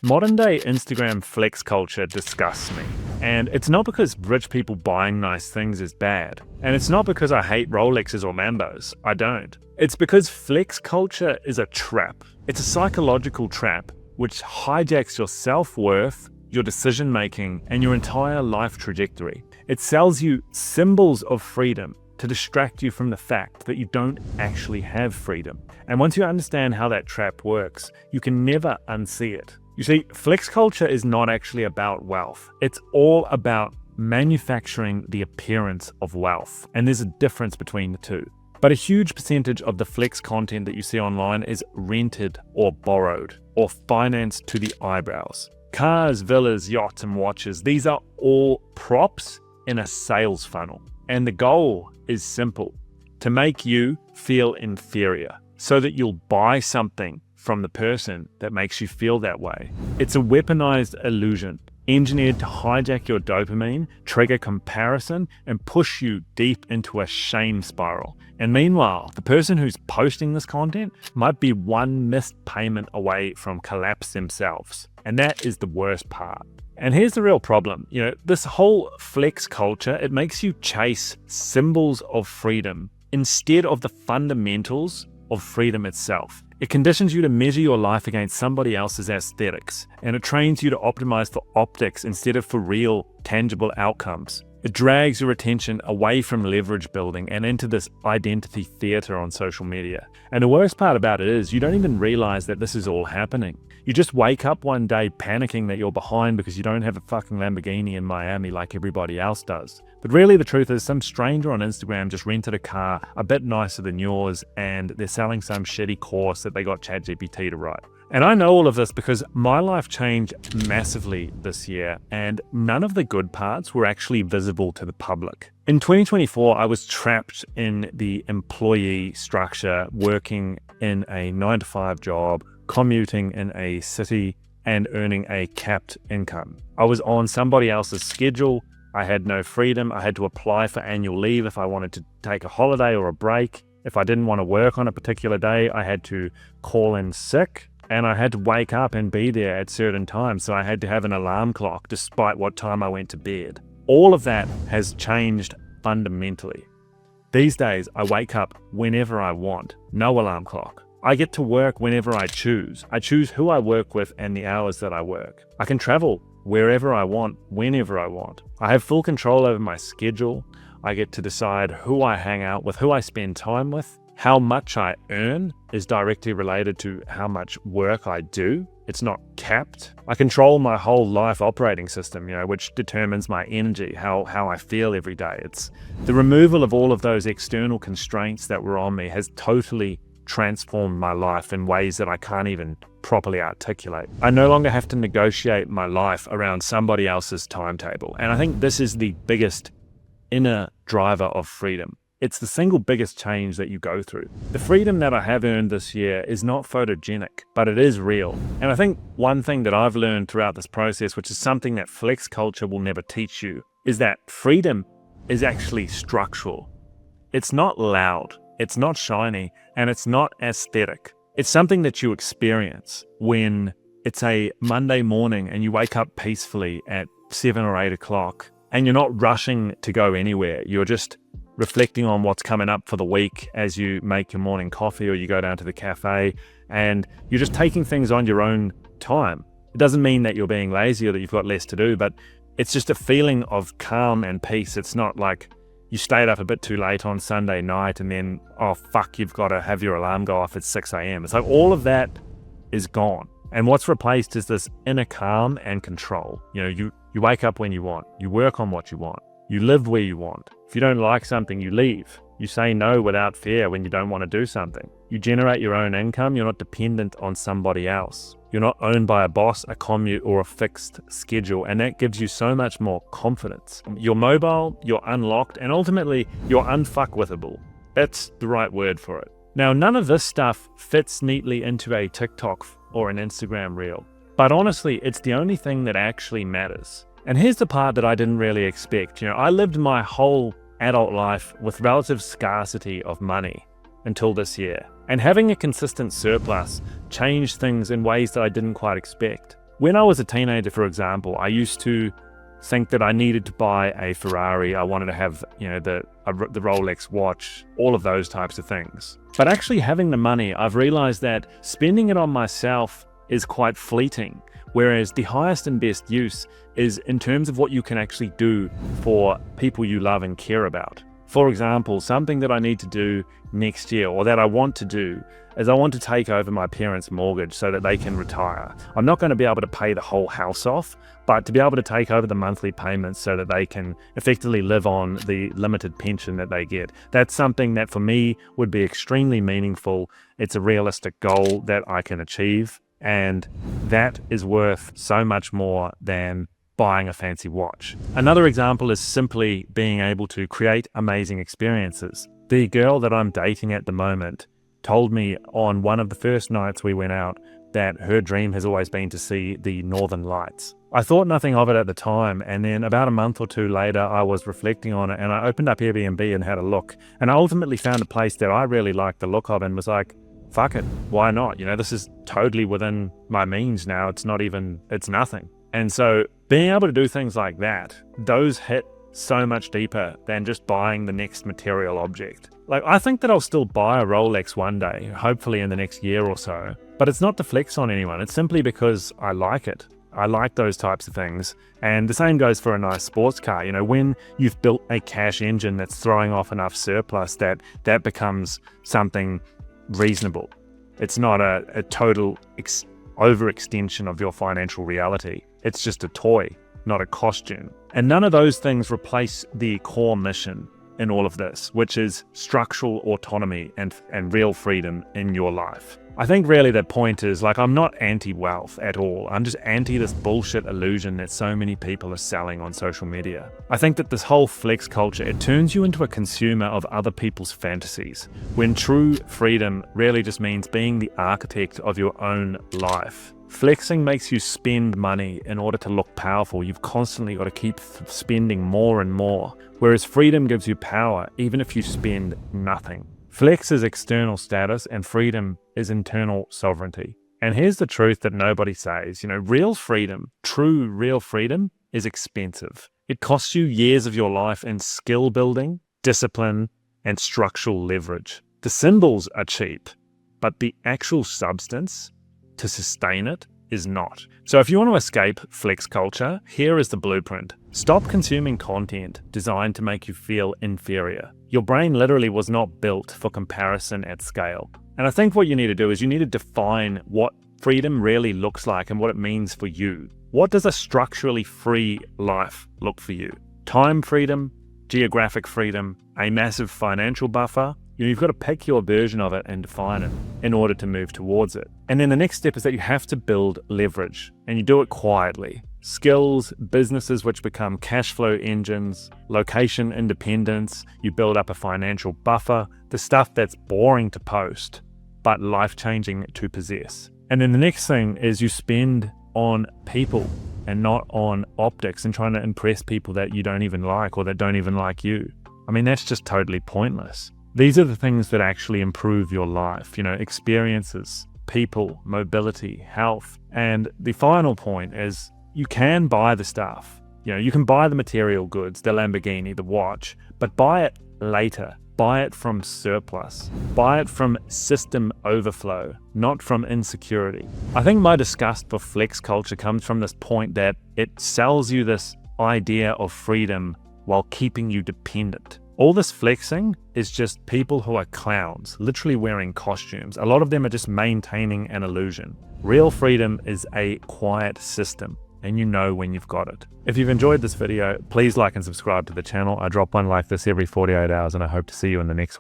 Modern day Instagram flex culture disgusts me. And it's not because rich people buying nice things is bad. And it's not because I hate Rolexes or Mambos. I don't. It's because flex culture is a trap. It's a psychological trap which hijacks your self-worth, your decision-making, and your entire life trajectory. It sells you symbols of freedom to distract you from the fact that you don't actually have freedom. And once you understand how that trap works, you can never unsee it. You see, flex culture is not actually about wealth. It's all about manufacturing the appearance of wealth. And there's a difference between the two. But a huge percentage of the flex content that you see online is rented or borrowed or financed to the eyebrows. Cars, villas, yachts, and watches, these are all props in a sales funnel. And the goal is simple: to make you feel inferior so that you'll buy something from the person that makes you feel that way. It's a weaponized illusion, engineered to hijack your dopamine, trigger comparison, and push you deep into a shame spiral. And meanwhile, the person who's posting this content might be one missed payment away from collapse themselves. And that is the worst part. And here's the real problem. This whole flex culture, it makes you chase symbols of freedom instead of the fundamentals of freedom itself. It conditions you to measure your life against somebody else's aesthetics, and it trains you to optimize for optics instead of for real, tangible outcomes. It drags your attention away from leverage building and into this identity theater on social media. And the worst part about it is you don't even realize that this is all happening. You just wake up one day panicking that you're behind because you don't have a fucking Lamborghini in Miami like everybody else does. But really the truth is some stranger on Instagram just rented a car a bit nicer than yours, and they're selling some shitty course that they got ChatGPT to write. And I know all of this because my life changed massively this year, and none of the good parts were actually visible to the public. In 2024, I was trapped in the employee structure, working in a 9-to-5 job, commuting in a city, and earning a capped income. I was on somebody else's schedule. I had no freedom. I had to apply for annual leave if I wanted to take a holiday or a break. If I didn't want to work on a particular day, I had to call in sick. And I had to wake up and be there at certain times, so I had to have an alarm clock despite what time I went to bed. All of that has changed fundamentally. These days, I wake up whenever I want, no alarm clock. I get to work whenever I choose. I choose who I work with and the hours that I work. I can travel wherever I want, whenever I want. I have full control over my schedule. I get to decide who I hang out with, who I spend time with. How much I earn is directly related to how much work I do. It's not capped. I control my whole life operating system, which determines my energy, how I feel every day. It's the removal of all of those external constraints that were on me has totally transformed my life in ways that I can't even properly articulate. I no longer have to negotiate my life around somebody else's timetable. And I think this is the biggest inner driver of freedom. It's the single biggest change that you go through. The freedom that I have earned this year is not photogenic, but it is real. And I think one thing that I've learned throughout this process, which is something that flex culture will never teach you, is that freedom is actually structural. It's not loud, it's not shiny, and it's not aesthetic. It's something that you experience when it's a Monday morning and you wake up peacefully at 7 or 8 o'clock and you're not rushing to go anywhere. You're just reflecting on what's coming up for the week as you make your morning coffee or you go down to the cafe, and you're just taking things on your own time. It doesn't mean that you're being lazy or that you've got less to do, but it's just a feeling of calm and peace. It's not like you stayed up a bit too late on Sunday night and then, oh fuck, you've got to have your alarm go off at 6 a.m. It's like all of that is gone. And what's replaced is this inner calm and control. You wake up when you want. You work on what you want. You live where you want. If you don't like something, you leave. You say no without fear when you don't want to do something. You generate your own income. You're not dependent on somebody else. You're not owned by a boss, a commute, or a fixed schedule. And that gives you so much more confidence. You're mobile, you're unlocked, and ultimately, you're unfuckwithable. That's the right word for it. Now, none of this stuff fits neatly into a TikTok or an Instagram reel. But honestly, it's the only thing that actually matters. And here's the part that I didn't really expect. I lived my whole adult life with relative scarcity of money until this year. And having a consistent surplus changed things in ways that I didn't quite expect. When I was a teenager, for example, I used to think that I needed to buy a Ferrari. I wanted to have, the Rolex watch, all of those types of things. But actually having the money, I've realized that spending it on myself is quite fleeting. Whereas the highest and best use is in terms of what you can actually do for people you love and care about. For example, something that I need to do next year, or that I want to do, is I want to take over my parents' mortgage so that they can retire. I'm not going to be able to pay the whole house off, but to be able to take over the monthly payments so that they can effectively live on the limited pension that they get. That's something that for me would be extremely meaningful. It's a realistic goal that I can achieve, and that is worth so much more than buying a fancy watch. Another example is simply being able to create amazing experiences. The girl that I'm dating at the moment told me on one of the first nights we went out that her dream has always been to see the Northern Lights. I thought nothing of it at the time, and then about a month or two later I was reflecting on it, and I opened up Airbnb and had a look, and I ultimately found a place that I really liked the look of and was like, fuck it, why not? This is totally within my means now. It's nothing. And so being able to do things like that, those hit so much deeper than just buying the next material object. Like, I think that I'll still buy a Rolex one day, hopefully in the next year or so, but it's not to flex on anyone. It's simply because I like it. I like those types of things. And the same goes for a nice sports car. When you've built a cash engine that's throwing off enough surplus that becomes something reasonable. It's not a total overextension of your financial reality. It's just a toy, not a costume. And none of those things replace the core mission in all of this, which is structural autonomy and real freedom in your life. I think really the point is, I'm not anti-wealth at all. I'm just anti this bullshit illusion that so many people are selling on social media. I think that this whole flex culture, it turns you into a consumer of other people's fantasies, when true freedom really just means being the architect of your own life. Flexing makes you spend money in order to look powerful. You've constantly got to keep spending more and more, whereas freedom gives you power even if you spend nothing. Flex is external status and freedom is internal sovereignty. And here's the truth that nobody says. Real freedom, true real freedom, is expensive. It costs you years of your life in skill building, discipline, and structural leverage. The symbols are cheap, but the actual substance to sustain it is not. So if you want to escape flex culture, here is the blueprint. Stop consuming content designed to make you feel inferior. Your brain literally was not built for comparison at scale. And I think what you need to do is you need to define what freedom really looks like and what it means for you. What does a structurally free life look for you? Time freedom, geographic freedom, a massive financial buffer. You've got to pick your version of it and define it in order to move towards it. And then the next step is that you have to build leverage, and you do it quietly. Skills, businesses which become cash flow engines, location independence, you build up a financial buffer, the stuff that's boring to post, but life-changing to possess. And then the next thing is you spend on people and not on optics and trying to impress people that you don't even like or that don't even like you. That's just totally pointless. These are the things that actually improve your life, experiences, people, mobility, health. And the final point is you can buy the stuff. You can buy the material goods, the Lamborghini, the watch, but buy it later. Buy it from surplus. Buy it from system overflow, not from insecurity. I think my disgust for flex culture comes from this point that it sells you this idea of freedom while keeping you dependent. All this flexing is just people who are clowns, literally wearing costumes. A lot of them are just maintaining an illusion. Real freedom is a quiet system, and you know when you've got it. If you've enjoyed this video, please like and subscribe to the channel. I drop one like this every 48 hours, and I hope to see you in the next one.